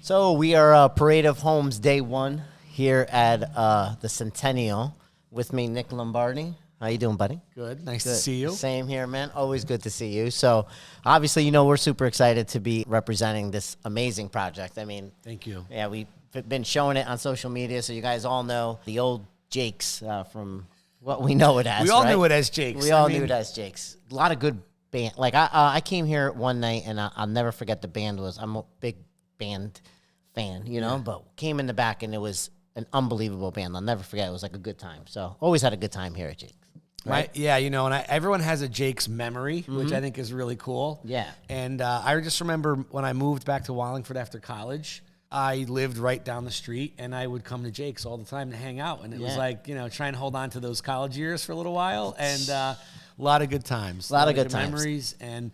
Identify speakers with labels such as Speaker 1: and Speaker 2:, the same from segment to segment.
Speaker 1: So we are Parade of Homes Day 1 here at the Centennial. With me, Nick Lombardi. How you doing, buddy?
Speaker 2: Good. Nice to see you.
Speaker 1: Same here, man. Always good to see you. So obviously, we're super excited to be representing this amazing project. I mean,
Speaker 2: thank you.
Speaker 1: Yeah, we've been showing it on social media, so you guys all know the old Jake's from what we know it as.
Speaker 2: We all knew it as Jake's.
Speaker 1: We all knew it as Jake's. A lot of good band. Like I came here one night, and I'll never forget the band was. I'm a big band fan, but came in the back, and it was an unbelievable band. I'll never forget. It was like a good time. So always had a good time here at Jake's. Right?
Speaker 2: Everyone has a Jake's memory, which I think is really cool.
Speaker 1: Yeah.
Speaker 2: And I just remember when I moved back to Wallingford after college, I lived right down the street, and I would come to Jake's all the time to hang out. And it was like, try and hold on to those college years for a little while. And a lot of good times.
Speaker 1: A lot of good times.
Speaker 2: Memories. And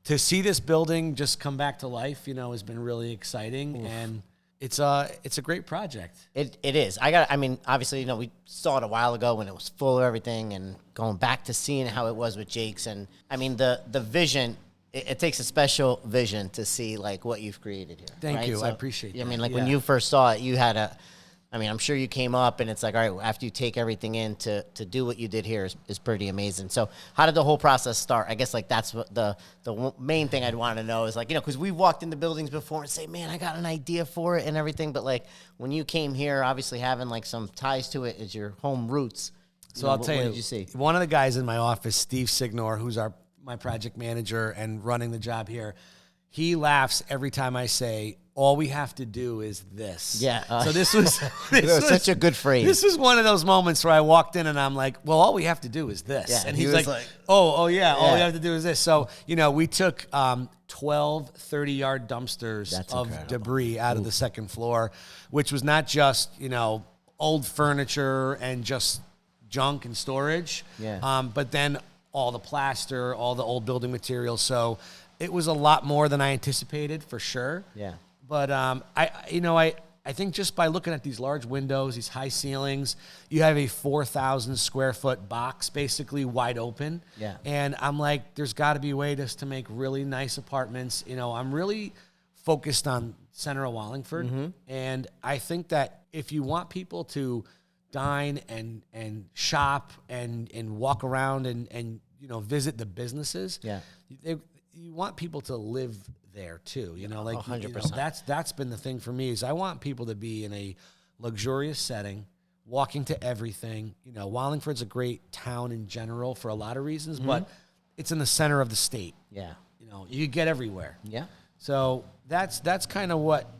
Speaker 2: to see this building just come back to life, has been really exciting. Oof. And it's a great project.
Speaker 1: It is. Obviously, we saw it a while ago when it was full of everything, and going back to seeing how it was with Jake's. And the vision, it takes a special vision to see like what you've created here.
Speaker 2: Thank you. So, I appreciate that.
Speaker 1: When you first saw it, you had I'm sure you came up and it's like, all right, after you take everything in to do what you did here is pretty amazing. So how did the whole process start? I guess like that's what the main thing I'd want to know is like, because we've walked into buildings before and say, man, I got an idea for it and everything. But like when you came here, obviously having like some ties to it is your home roots.
Speaker 2: So I'll tell you,
Speaker 1: what did you see?
Speaker 2: One of the guys in my office, Steve Signor, who's my project manager and running the job here, he laughs every time I say, all we have to do is this.
Speaker 1: Yeah.
Speaker 2: So this was
Speaker 1: such a good phrase.
Speaker 2: This was one of those moments where I walked in and I'm like, well, all we have to do is this.
Speaker 1: Yeah,
Speaker 2: and he's like, all we have to do is this. So, we took 12 30-yard dumpsters of debris out of the second floor, which was not just, old furniture and just junk and storage.
Speaker 1: Yeah.
Speaker 2: But then all the plaster, all the old building materials. So it was a lot more than I anticipated, for sure.
Speaker 1: Yeah.
Speaker 2: But I think just by looking at these large windows, these high ceilings, you have a 4,000 square foot box basically wide open.
Speaker 1: Yeah.
Speaker 2: And I'm like, there's got to be a way to make really nice apartments. I'm really focused on center of Wallingford. Mm-hmm. And I think that if you want people to dine and shop and walk around and visit the businesses,
Speaker 1: yeah,
Speaker 2: you want people to live there too,
Speaker 1: 100%.
Speaker 2: That's been the thing for me is I want people to be in a luxurious setting, walking to everything. Wallingford's a great town in general for a lot of reasons, but it's in the center of the state.
Speaker 1: Yeah,
Speaker 2: you get everywhere.
Speaker 1: Yeah,
Speaker 2: so that's kind of what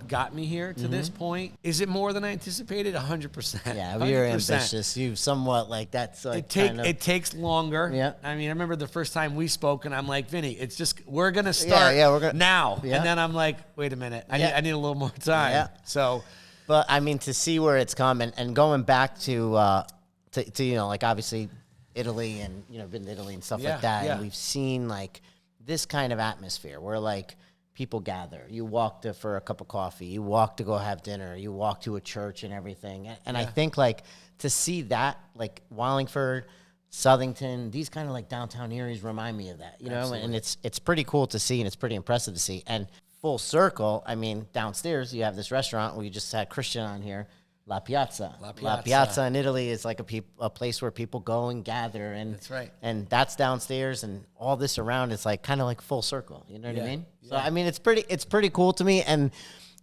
Speaker 2: got me here to this point. Is it more than I anticipated? 100%.
Speaker 1: Yeah, you're ambitious. You somewhat like that's like
Speaker 2: it takes longer.
Speaker 1: Yeah.
Speaker 2: I remember the first time we spoke, and I'm like, Vinny, it's just we're gonna start now. Yeah. And then I'm like, wait a minute, I need a little more time.
Speaker 1: Yeah.
Speaker 2: So,
Speaker 1: but to see where it's come and going back to like obviously Italy and been to Italy and stuff like that, and we've seen like this kind of atmosphere where like people gather. You walk for a cup of coffee. You walk to go have dinner. You walk to a church and everything. And I think, like, to see that, like, Wallingford, Southington, these kind of, like, downtown areas remind me of that, Absolutely. And it's pretty cool to see, and it's pretty impressive to see. And full circle, downstairs you have this restaurant where you just had Kristjan on here, La Piazza. La Piazza in Italy is like a place where people go and gather. And
Speaker 2: that's right.
Speaker 1: And that's downstairs, and all this around is like kind of like full circle. You know what I mean? Yeah. So it's pretty cool to me. And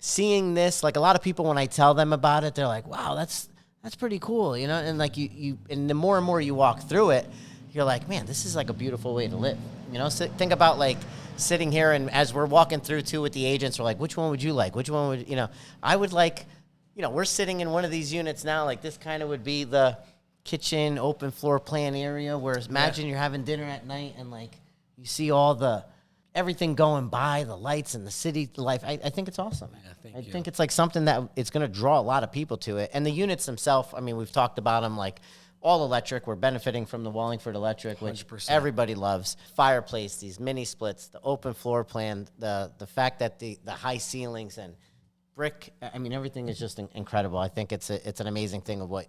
Speaker 1: seeing this, like a lot of people when I tell them about it, they're like, "Wow, that's pretty cool," And like you and the more and more you walk through it, you're like, "Man, this is like a beautiful way to live." So think about like sitting here, and as we're walking through too with the agents, we're like, "Which one would you like? Which one would I would like." We're sitting in one of these units now, like this kind of would be the kitchen, open floor plan area, where imagine you're having dinner at night and like you see all everything going by, the lights and the city life. I think it's awesome.
Speaker 2: Yeah, I
Speaker 1: think it's like something that it's going to draw a lot of people to it. And the units themselves, we've talked about them, like all electric. We're benefiting from the Wallingford electric, which
Speaker 2: 100%.
Speaker 1: Everybody loves. Fireplace, these mini splits, the open floor plan, the fact that the high ceilings and brick, everything is just incredible. I think it's an amazing thing of what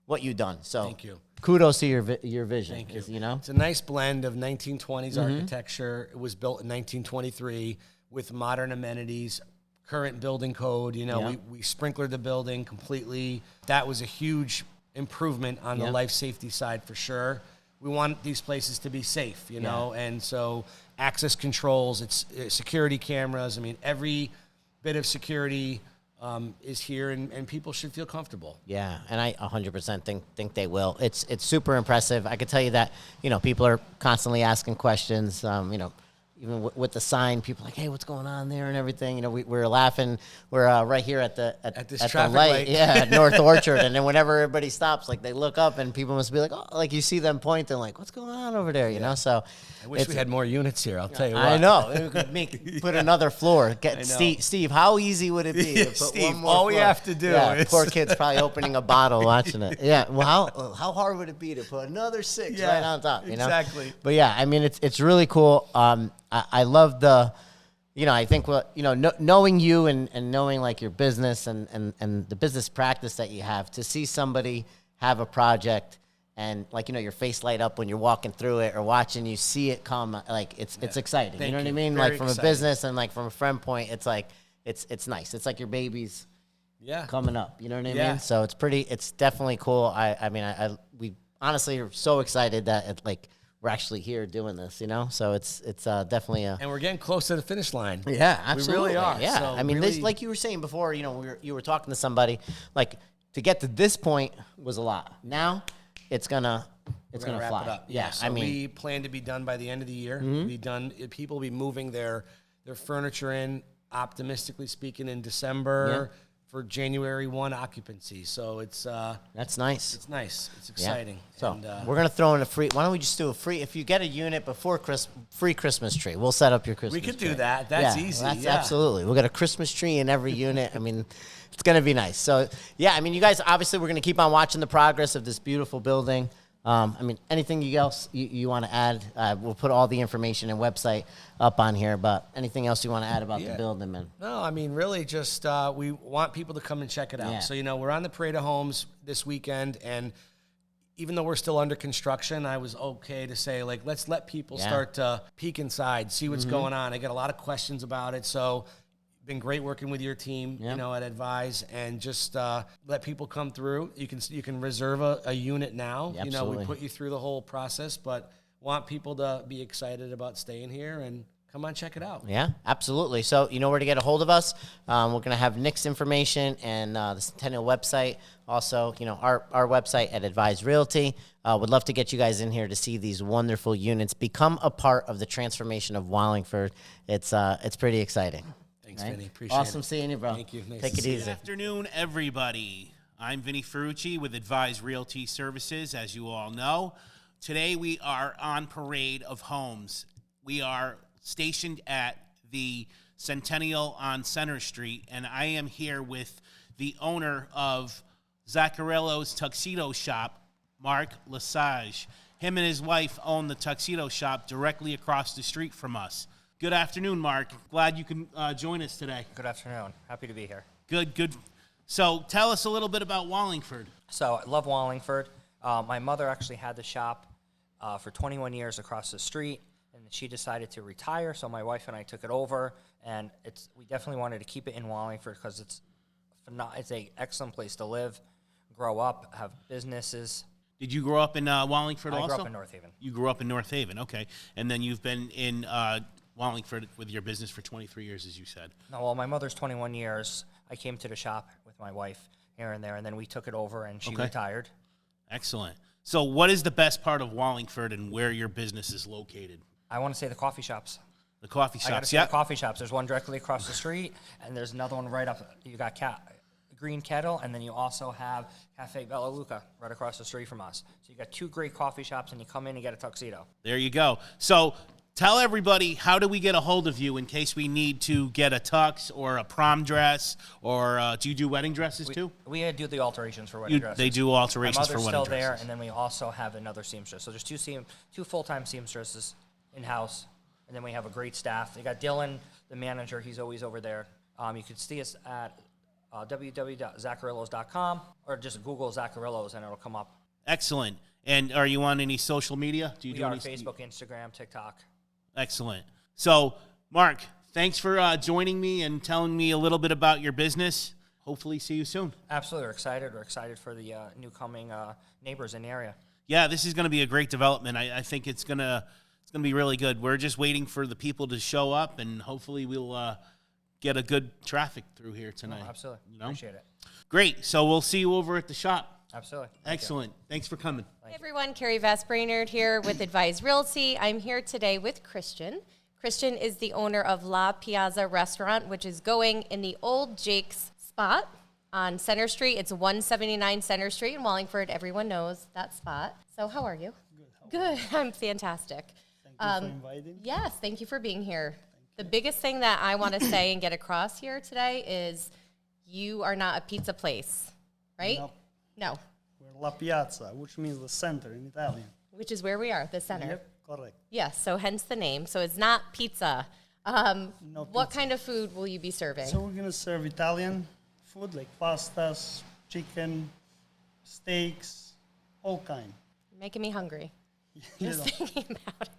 Speaker 1: what you've done. So
Speaker 2: Thank you.
Speaker 1: Kudos to your vision.
Speaker 2: Thank you.
Speaker 1: You know,
Speaker 2: it's a nice blend of 1920s architecture. It was built in 1923 with modern amenities, current building code. You know, we sprinklered the building completely. That was a huge improvement on the life safety side for sure. We want these places to be safe, you know, and so access controls, it's security cameras. I mean, every bit of security is here, and people should feel comfortable.
Speaker 1: Yeah, and I 100% think they will. It's super impressive. I could tell you that, you know, people are constantly asking questions. You know, even with the sign, people are like, hey, what's going on there and everything. You know, we're laughing. We're right here at the light. Yeah, at North Orchard. And then whenever everybody stops, like they look up and people must be like, oh, like you see them pointing, like, what's going on over there? You know, so
Speaker 2: I wish we had more units here. I'll tell you what.
Speaker 1: I know. We could put another floor. Get Steve, how easy would it be to put
Speaker 2: Steve,
Speaker 1: one more
Speaker 2: all
Speaker 1: floor?
Speaker 2: we have to do is
Speaker 1: poor kid's probably opening a bottle watching it. Yeah. Well, how hard would it be to put another 6 right on top? You know?
Speaker 2: Exactly.
Speaker 1: But yeah, I mean, it's really cool. I love the, you know, I think knowing you and knowing like your business and the business practice that you have, to see somebody have a project and like, you know, your face light up when you're walking through it or watching you see it come, like it's exciting. You know what I mean?
Speaker 2: Very
Speaker 1: like from
Speaker 2: exciting.
Speaker 1: a business and like from a friend point, it's like, it's nice. It's like your baby's coming up. You know what I mean? So it's definitely cool. I mean, we honestly are so excited that we're actually here doing this, you know? So it's definitely
Speaker 2: and we're getting close to the finish line.
Speaker 1: Yeah, absolutely.
Speaker 2: We really are.
Speaker 1: Yeah.
Speaker 2: So
Speaker 1: I mean,
Speaker 2: really,
Speaker 1: this, like you were saying before, you know, you were talking to somebody, like to get to this point was a lot. Now it's gonna fly.
Speaker 2: wrap it up.
Speaker 1: Yeah.
Speaker 2: So
Speaker 1: I mean,
Speaker 2: we plan to be done by the end of the year. Be done. People will be moving their furniture in, optimistically speaking, in December for January 1 occupancy. So it's
Speaker 1: that's nice.
Speaker 2: It's nice. It's exciting.
Speaker 1: So
Speaker 2: and,
Speaker 1: we're gonna throw in a free. Why don't we just do a free? If you get a unit before free Christmas tree, we'll set up your Christmas.
Speaker 2: we could
Speaker 1: tree.
Speaker 2: do that. That's easy.
Speaker 1: That's absolutely. We'll get a Christmas tree in every unit. I mean, it's gonna be nice. So yeah, I mean, you guys obviously we're gonna keep on watching the progress of this beautiful building. I mean, anything else you want to add? We'll put all the information and website up on here, but anything else you want to add about the building, man?
Speaker 2: No, I mean, really just we want people to come and check it out.
Speaker 1: Yeah.
Speaker 2: So, you know, we're on the Parade of Homes this weekend, and even though we're still under construction, I was okay to say, like, let's let people start to peek inside, see what's going on. I get a lot of questions about it, so been great working with your team, you know, at Advise, and just let people come through. You can reserve a unit now.
Speaker 1: Yeah,
Speaker 2: you know, we
Speaker 1: absolutely.
Speaker 2: put you through the whole process, but want people to be excited about staying here and come on, check it out.
Speaker 1: Yeah, absolutely. So you know where to get a hold of us. We're going to have Nick's information and the Centennial website. Also, you know, our website at Advise Realty. Would love to get you guys in here to see these wonderful units. Become a part of the transformation of Wallingford. It's pretty exciting.
Speaker 2: Thanks, Vinny. Appreciate it.
Speaker 1: Awesome seeing you, bro.
Speaker 2: Thank you. Nice
Speaker 1: Take
Speaker 2: to
Speaker 1: it
Speaker 2: see you.
Speaker 1: easy.
Speaker 3: Good afternoon, everybody. I'm Vinnie Ferrucci with Advise Realty Services, as you all know. Today we are on Parade of Homes. We are stationed at the Centennial on Center Street, and I am here with the owner of Zaccariellos Tuxedo Shop, Mark Lesage. Him and his wife own the tuxedo shop directly across the street from us. Good afternoon, Mark. Glad you can join us today.
Speaker 4: Good afternoon. Happy to be here.
Speaker 3: Good. So tell us a little bit about Wallingford.
Speaker 4: So I love Wallingford. My mother actually had the shop for 21 years across the street, and she decided to retire, so my wife and I took it over, and we definitely wanted to keep it in Wallingford because it's an excellent place to live, grow up, have businesses.
Speaker 3: Did you grow up in Wallingford also?
Speaker 4: I grew up in North Haven.
Speaker 3: You grew up in North Haven, okay. And then you've been in Wallingford with your business for 23 years, as you said.
Speaker 4: No, well, my mother's 21 years. I came to the shop with my wife here and there, and then we took it over, and she retired.
Speaker 3: Excellent. So what is the best part of Wallingford and where your business is located?
Speaker 4: I want to say the coffee shops.
Speaker 3: The coffee
Speaker 4: I got to
Speaker 3: shops,
Speaker 4: say the coffee shops. There's one directly across the street, and there's another one right up. You got Green Kettle, and then you also have Cafe Bella Luca right across the street from us. So you got two great coffee shops, and you come in and get a tuxedo.
Speaker 3: There you go. So tell everybody, how do we get a hold of you in case we need to get a tux or a prom dress, or do you do wedding dresses too?
Speaker 4: We do the alterations for wedding dresses.
Speaker 3: They do alterations for
Speaker 4: My
Speaker 3: wedding
Speaker 4: mother's still there,
Speaker 3: dresses.
Speaker 4: and then we also have another seamstress. So there's two full-time seamstresses in-house, and then we have a great staff. You got Dylan, the manager. He's always over there. You can see us at www.zaccariellos.com, or just Google Zaccariellos and it'll come up.
Speaker 3: Excellent. And are you on any social media? Do you
Speaker 4: We
Speaker 3: do
Speaker 4: are
Speaker 3: any
Speaker 4: Facebook, Instagram, TikTok.
Speaker 3: Excellent. So, Mark, thanks for joining me and telling me a little bit about your business. Hopefully see you soon.
Speaker 4: Absolutely. We're excited. We're excited for the new coming neighbors in the area.
Speaker 3: Yeah, this is going to be a great development. I think it's gonna be really good. We're just waiting for the people to show up, and hopefully we'll get a good traffic through here tonight.
Speaker 4: Oh, absolutely.
Speaker 3: You know?
Speaker 4: Appreciate it.
Speaker 3: Great. So we'll see you over at the shop.
Speaker 4: Absolutely. Thank you.
Speaker 3: Excellent. Thanks for coming.
Speaker 5: Hey everyone, Carrie Vass Brainerd here with Advise Realty. I'm here today with Kristjan. Kristjan is the owner of La Piazza Restaurant, which is going in the old Jake's spot on Center Street. It's 179 Center Street in Wallingford. Everyone knows that spot. So how are you? Good. I'm fantastic.
Speaker 6: Thank you for inviting.
Speaker 5: Yes, thank you for being here. The biggest thing that I want to say and get across here today is you are not a pizza place, right?
Speaker 6: Nope.
Speaker 5: No,
Speaker 6: We're La Piazza, which means the center in Italian.
Speaker 5: which is where we are, the center.
Speaker 6: Yep, correct.
Speaker 5: Yes, so hence the name. So it's not pizza.
Speaker 6: No
Speaker 5: What
Speaker 6: pizza.
Speaker 5: kind of food will you be serving?
Speaker 6: So we're gonna serve Italian food like pastas, chicken, steaks, all kind.
Speaker 5: You're making me hungry.
Speaker 6: You
Speaker 5: Just
Speaker 6: know.
Speaker 5: thinking about it.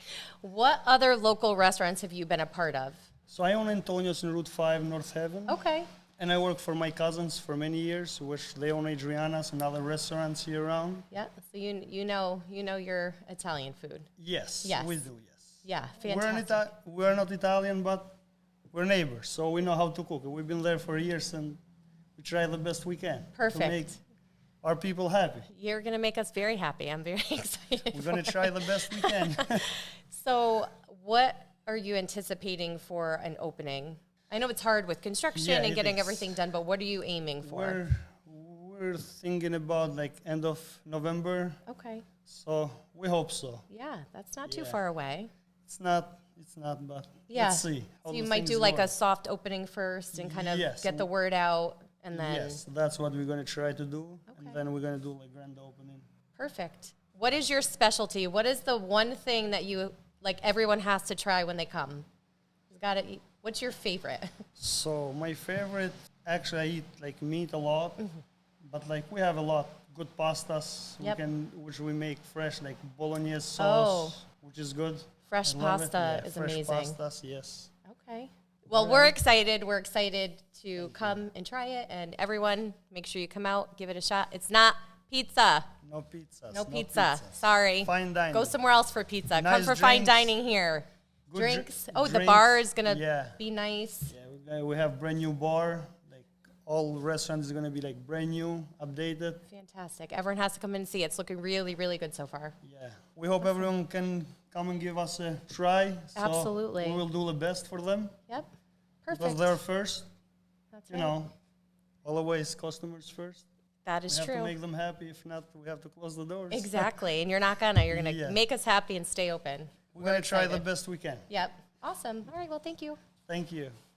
Speaker 5: What other local restaurants have you been a part of?
Speaker 6: So I own Antonio's in Route 5, North Haven.
Speaker 5: Okay.
Speaker 6: And I work for my cousins for many years, which they own Adriana's and other restaurants here around.
Speaker 5: Yeah. So you know your Italian food.
Speaker 6: Yes,
Speaker 5: Yes.
Speaker 6: we do, yes.
Speaker 5: Yeah.
Speaker 6: We're,
Speaker 5: Fantastic.
Speaker 6: we're not Italian, but we're neighbors, so we know how to cook. We've been there for years, and we try the best we can
Speaker 5: Perfect.
Speaker 6: to make our people happy.
Speaker 5: You're gonna make us very happy. I'm very excited.
Speaker 6: We're going to try the best we can.
Speaker 5: So what are you anticipating for an opening? I know it's hard with construction
Speaker 6: Yeah,
Speaker 5: and
Speaker 6: it
Speaker 5: getting
Speaker 6: is.
Speaker 5: everything done, but what are you aiming for?
Speaker 6: We're thinking about like end of November,
Speaker 5: Okay.
Speaker 6: so we hope so.
Speaker 5: Yeah, that's not too
Speaker 6: Yeah.
Speaker 5: far away.
Speaker 6: It's not, but
Speaker 5: Yeah.
Speaker 6: let's see. how
Speaker 5: So you
Speaker 6: the
Speaker 5: might do
Speaker 6: things
Speaker 5: like a
Speaker 6: work.
Speaker 5: soft opening first and kind of
Speaker 6: Yes.
Speaker 5: get the word out, and then
Speaker 6: Yes, that's what we're going to try to do,
Speaker 5: Okay.
Speaker 6: and then we're going to do like grand opening.
Speaker 5: perfect. What is your specialty? What is the one thing that you like everyone has to try when they come? You got to eat. What's your favorite?
Speaker 6: So my favorite, actually, I eat like meat a lot, but like we have a lot good pastas.
Speaker 5: Yep.
Speaker 6: Which we make fresh, like bolognese sauce, which is good.
Speaker 5: Fresh
Speaker 6: I love it.
Speaker 5: pasta
Speaker 6: Yeah,
Speaker 5: is
Speaker 6: fresh
Speaker 5: amazing.
Speaker 6: pastas, yes.
Speaker 5: Okay. Well, we're excited. We're excited to come and try it. And everyone, make sure you come out, give it a shot. It's not pizza.
Speaker 6: No pizzas.
Speaker 5: No pizza. Sorry.
Speaker 6: Fine dining.
Speaker 5: Go somewhere else for pizza. Come
Speaker 6: Nice
Speaker 5: for fine
Speaker 6: drinks.
Speaker 5: dining here.
Speaker 6: Good
Speaker 5: Drinks.
Speaker 6: dri-
Speaker 5: The bar
Speaker 6: drinks.
Speaker 5: is going to
Speaker 6: Yeah.
Speaker 5: be nice.
Speaker 6: Yeah, we have brand new bar. Like all restaurants is gonna be like brand new, updated.
Speaker 5: Fantastic. Everyone has to come in and see it. It's looking really, really good so far.
Speaker 6: Yeah. We hope everyone can come and give us a try. So
Speaker 5: Absolutely.
Speaker 6: We will do the best for them
Speaker 5: Yep.
Speaker 6: because
Speaker 5: Perfect.
Speaker 6: they're first.
Speaker 5: That's
Speaker 6: You
Speaker 5: right.
Speaker 6: know, always customers first.
Speaker 5: That
Speaker 6: We
Speaker 5: is
Speaker 6: have to
Speaker 5: true.
Speaker 6: make them happy. If not, we have to close the doors.
Speaker 5: Exactly. And you're not gonna. You're gonna
Speaker 6: Yeah.
Speaker 5: make us happy and stay open.
Speaker 6: We're gonna try the
Speaker 5: excited.
Speaker 6: best we can.
Speaker 5: Yep. Awesome. All right. Well, thank you.
Speaker 6: Thank you.